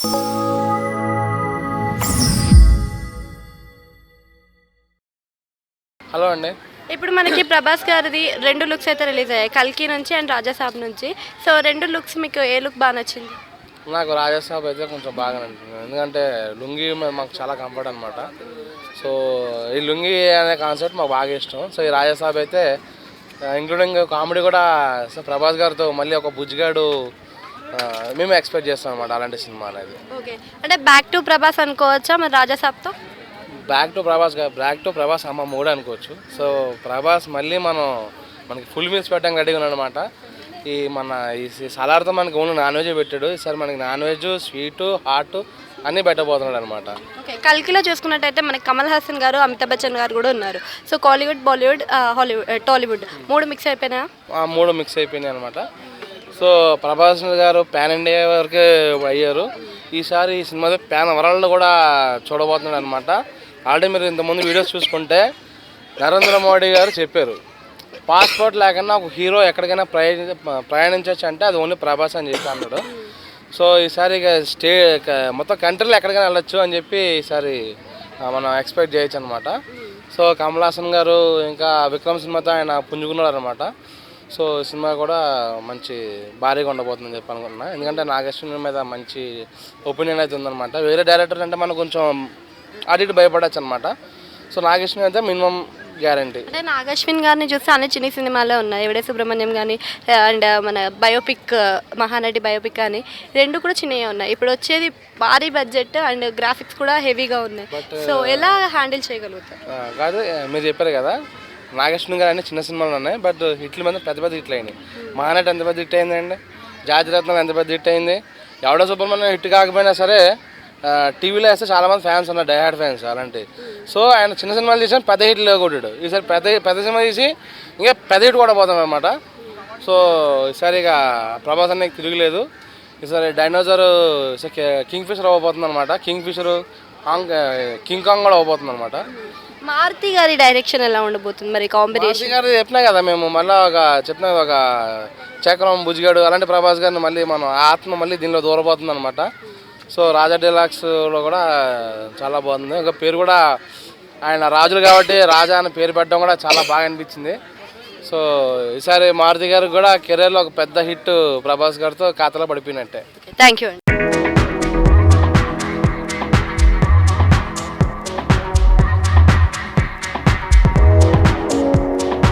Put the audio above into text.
Hello అండి. ఇప్పుడు మనకి ప్రభాస్ గారిది 2 లుక్స్ అయితే రిలీజ్ అయ్యాయి, కల్కి నుంచి అండ్ రాజాసాబ్ నుంచి. సో 2 లుక్స్ మీకు ఏ లుక్ బాగా నచ్చింది? నాకు రాజాసాబ్ అయితే కొంచెం బాగా నచ్చింది, ఎందుకంటే లుంగీ మాకు చాలా కంఫర్ట్ అనమాట. సో ఈ లుంగీ అనే కాన్సెప్ట్ మాకు బాగా ఇష్టం. సో ఈ రాజాసాబ్ అయితే ఇంక్లూడింగ్ కామెడీ కూడా సో ప్రభాస్ గారితో మళ్ళీ ఒక బుజ్జిగాడు మేము ఎక్స్పెక్ట్ చేస్తాం అనమాట అలాంటి సినిమా అనేది. ఓకే, అంటే బ్యాక్ టు ప్రభాస్ అనుకోవచ్చా మరి రాజాసాబ్తో? బ్యాక్ టు ప్రభాస్ అమ్మ మూడు అనుకోవచ్చు. సో ప్రభాస్ మళ్ళీ మనకి ఫుల్ మీల్స్ పెట్టడానికి రెడీగా ఉన్నాడు అనమాట. ఈ సలార్తో మనకి ఓన్లీ నాన్ వెజ్ పెట్టాడు, ఈసారి మనకి నాన్ వెజ్, స్వీటు, హాట్ అన్నీ పెట్టబోతున్నాడు అనమాట. ఓకే, కల్కిలో చూసుకున్నట్టయితే మనకి కమల్ హాసన్ గారు, అమితాబ్ బచ్చన్ గారు కూడా ఉన్నారు. సో కాలీవుడ్, బాలీవుడ్, హాలీవుడ్, టాలీవుడ్ మూడు మిక్స్ అయిపోయినాయా? మూడు మిక్స్ అయిపోయినాయి అనమాట. సో ప్రభాస్ గారు పాన్ ఇండియా వరకు అయ్యారు, ఈసారి ఈ సినిమా పాన్ వరల్డ్ కూడా చూడబోతున్నాడు అనమాట. ఆల్రెడీ మీరు ఇంతకుముందు వీడియోస్ చూసుకుంటే నరేంద్ర మోడీ గారు చెప్పారు, పాస్పోర్ట్ లేకుండా ఒక హీరో ఎక్కడికైనా ప్రయాణించవచ్చు అంటే అది ఓన్లీ ప్రభాస్ అని చెప్పి అన్నాడు. సో ఈసారి ఇక మొత్తం కంట్రీలో ఎక్కడికైనా వెళ్ళొచ్చు అని చెప్పి ఈసారి మనం ఎక్స్పెక్ట్ చేయొచ్చు అనమాట. సో కమల్ హాసన్ గారు ఇంకా విక్రమ్ సినిమాతో ఆయన పుంజుకున్నారు అనమాట. సో సినిమా కూడా మంచి భారీగా ఉండబోతుందని చెప్పి అనుకుంటున్నా, ఎందుకంటే నాగేశ్వర మీద మంచి ఒపీనియన్ అయితే ఉందన్నమాట. వేరే డైరెక్టర్ అంటే మనం కొంచెం అటు ఇటు భయపడచ్చు అనమాట. సో నాగేశ్వర అయితే మినిమం గ్యారంటీ. అంటే నాగశ్విన్ గారిని చూస్తే అన్ని చిన్న సినిమాలే ఉన్నాయి, ఎవడే సుబ్రహ్మణ్యం కానీ అండ్ మన బయోపిక్ మహానటి బయోపిక్ కానీ రెండు కూడా చిన్నవి ఉన్నాయి. ఇప్పుడు వచ్చేది భారీ బడ్జెట్ అండ్ గ్రాఫిక్స్ కూడా హెవీగా ఉన్నాయి. సో ఎలా హ్యాండిల్ చేయగలుగుతారు? కాదు, మీరు చెప్పారు కదా నాగేశ్వర గారు అన్ని చిన్న సినిమాలు ఉన్నాయి, బట్ హిట్లు మీద పెద్ద పెద్ద హిట్లు అయినాయి. మహానటి ఎంత పెద్ద హిట్ అయిందండి, జాతిరత్నం ఎంత పెద్ద హిట్ అయింది. ఎవడో సుబ్రహ్మణ్యం హిట్ కాకపోయినా సరే టీవీలో వేస్తే చాలామంది ఫ్యాన్స్ ఉన్నారు, డైహార్డ్ ఫ్యాన్స్ అలాంటివి. సో ఆయన చిన్న సినిమాలు తీసి పెద్ద హిట్లు కొట్టాడు, ఈసారి పెద్ద సినిమా తీసి ఇంకా పెద్ద హిట్ కూడా పోతాం అనమాట. సో ఈసారి ఇక ప్రభాస్ అన్నకి తిరగలేదు. ఈసారి డైనోసార్ కింగ్ ఫిషర్ అవ్వబోతుంది అనమాట, కింగ్ కాంగ్ కూడా అవ్వబోతుంది అనమాట. మారుతి గారి డైరెక్షన్ ఎలా ఉండబోతుంది మరి కాంబినేషన్? గారు చెప్పినా కదా మేము మళ్ళీ ఒక చక్రం, బుజ్జిగాడు అలాంటి ప్రభాస్ గారిని మళ్ళీ మనం ఆత్మ మళ్ళీ దీనిలో దూరబోతుంది అనమాట. సో రాజా డీలక్స్లో కూడా చాలా బాగుంది, ఇంకా పేరు కూడా ఆయన రాజులు కాబట్టి రాజా అని పేరు పెట్టడం కూడా చాలా బాగా అనిపించింది. సో ఈసారి మారుతి గారికి కూడా కెరీర్లో ఒక పెద్ద హిట్ ప్రభాస్ గారితో ఖాతాలో పడిపోయినట్టే. థ్యాంక్ యూ అండి.